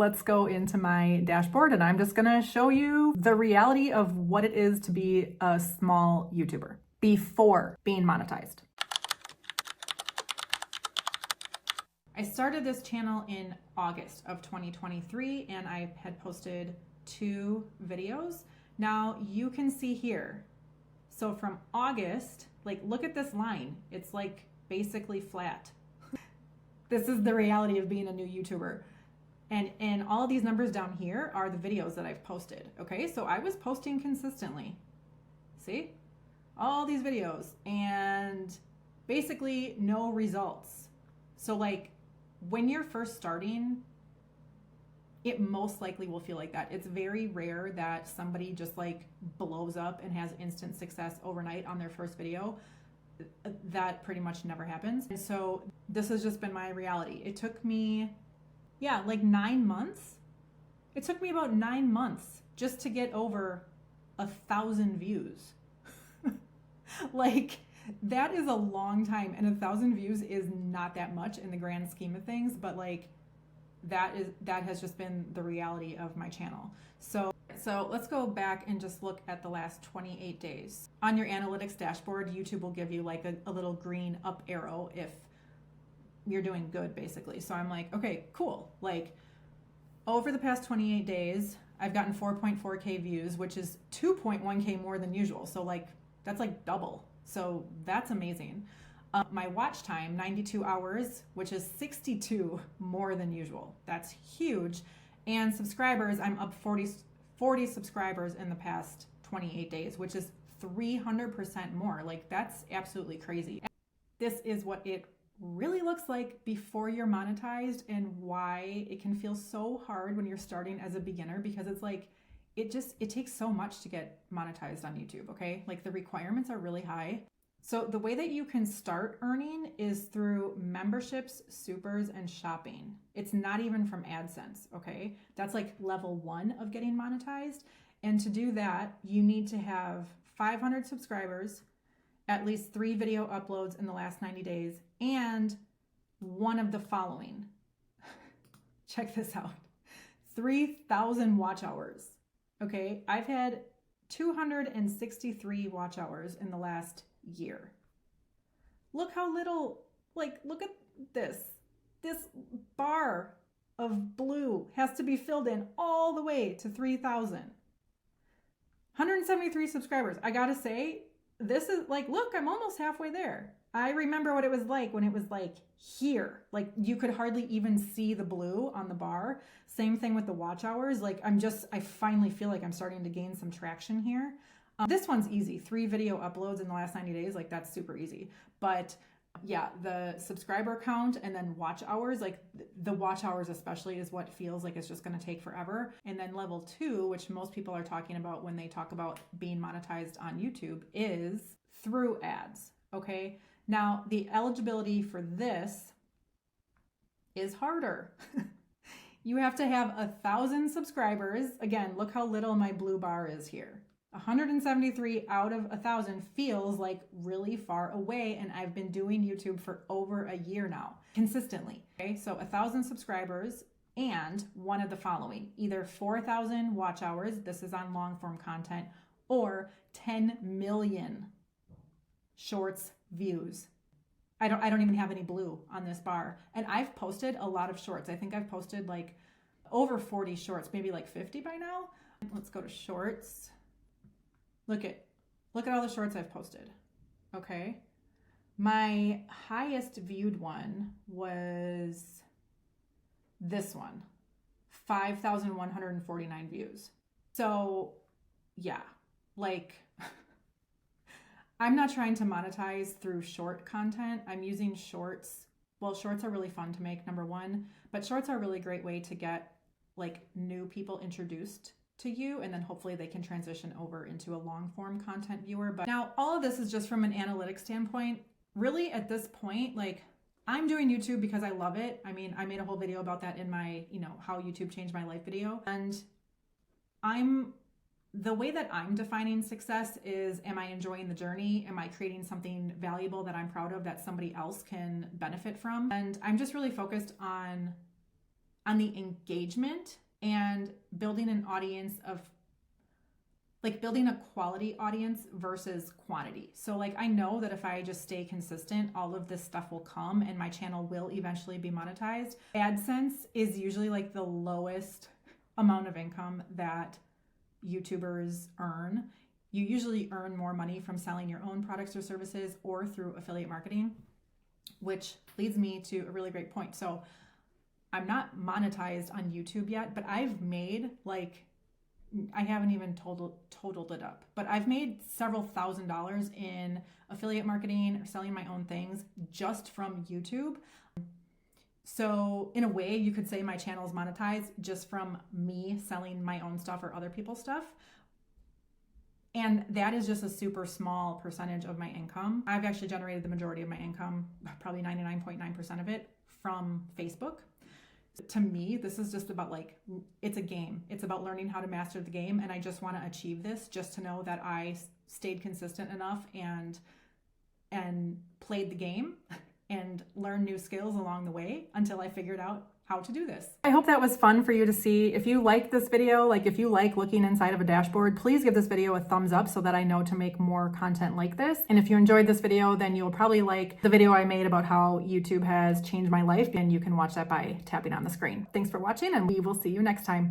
Let's go into my dashboard and I'm just gonna show you the reality of what it is to be a small YouTuber before being monetized. I started this channel in August of 2023 and I had posted 2 videos. Now you can see here, so from August, like look at this line, it's like basically flat. This is the reality of being a new YouTuber. And all these numbers down here are the videos that I've posted, okay? So I was posting consistently, see? All these videos and basically no results. So like when you're first starting, it most likely will feel like that. It's very rare that somebody just like blows up and has instant success overnight on their first video. That pretty much never happens. And so this has just been my reality. It took me, like 9 months. It took me about 9 months just to get over 1,000 views. Like that is a long time, and 1,000 views is not that much in the grand scheme of things, but like that has just been the reality of my channel. So let's go back and just look at the last 28 days. On your analytics dashboard, YouTube will give you like a little green up arrow if you're doing good, basically. So I'm like, okay, cool. Like over the past 28 days, I've gotten 4.4K views, which is 2.1K more than usual. So like, that's like double. So that's amazing. My watch time, 92 hours, which is 62 more than usual. That's huge. And subscribers, I'm up 40 subscribers in the past 28 days, which is 300% more. Like that's absolutely crazy. This is what it really looks like before you're monetized, and why it can feel so hard when you're starting as a beginner, because it's like, it takes so much to get monetized on YouTube, okay? Like the requirements are really high. So the way that you can start earning is through memberships, supers, and shopping. It's not even from AdSense, okay? That's like level 1 of getting monetized. And to do that, you need to have 500 subscribers, at least 3 video uploads in the last 90 days, and one of the following. Check this out. 3,000 watch hours. Okay, I've had 263 watch hours in the last year. Look how little, like, look at this. This bar of blue has to be filled in all the way to 3,000. 173 subscribers. I gotta say, this is like, look, I'm almost halfway there. I remember what it was like when it was like here, like you could hardly even see the blue on the bar. Same thing with the watch hours. Like I finally feel like I'm starting to gain some traction here. This one's easy. 3 video uploads in the last 90 days. Like that's super easy. But yeah, the subscriber count and then watch hours, like the watch hours especially is what feels like it's just going to take forever. And then level 2, which most people are talking about when they talk about being monetized on YouTube, is through ads. Okay. Now the eligibility for this is harder. You have to have 1,000 subscribers. Again, look how little my blue bar is here. 173 out of 1,000 feels like really far away, and I've been doing YouTube for over a year now, consistently. Okay, so 1,000 subscribers and one of the following: either 4,000 watch hours, this is on long form content, or 10 million shorts views. I don't even have any blue on this bar, and I've posted a lot of shorts. I think I've posted like over 40 shorts, maybe like 50 by now. Let's go to shorts. Look at all the shorts I've posted. Okay. My highest viewed one was this one, 5,149 views. So yeah, like I'm not trying to monetize through short content. I'm using shorts. Well, shorts are really fun to make, number 1, but shorts are a really great way to get like new people introduced to you, and then hopefully they can transition over into a long form content viewer. But now all of this is just from an analytics standpoint. Really at this point, like I'm doing YouTube because I love it. I mean, I made a whole video about that in my, how YouTube changed my life video. And the way that I'm defining success is, am I enjoying the journey? Am I creating something valuable that I'm proud of that somebody else can benefit from? And I'm just really focused on on the engagement and building an audience of like building a quality audience versus quantity. So like I know that if I just stay consistent, all of this stuff will come and my channel will eventually be monetized. AdSense is usually like the lowest amount of income that YouTubers earn. You usually earn more money from selling your own products or services or through affiliate marketing, which leads me to a really great point. So I'm not monetized on YouTube yet, but I've made like, I haven't even totaled it up, but I've made several $1,000s in affiliate marketing or selling my own things just from YouTube. So in a way, you could say my channel is monetized just from me selling my own stuff or other people's stuff. And that is just a super small percentage of my income. I've actually generated the majority of my income, probably 99.9% of it, from Facebook. To me, this is just about like, it's a game. It's about learning how to master the game. And I just want to achieve this just to know that I stayed consistent enough and played the game and learned new skills along the way until I figured out how to do this. I hope that was fun for you to see. If you like this video, like if you like looking inside of a dashboard, please give this video a thumbs up so that I know to make more content like this. And if you enjoyed this video, then you'll probably like the video I made about how YouTube has changed my life, and you can watch that by tapping on the screen. Thanks for watching, and we will see you next time.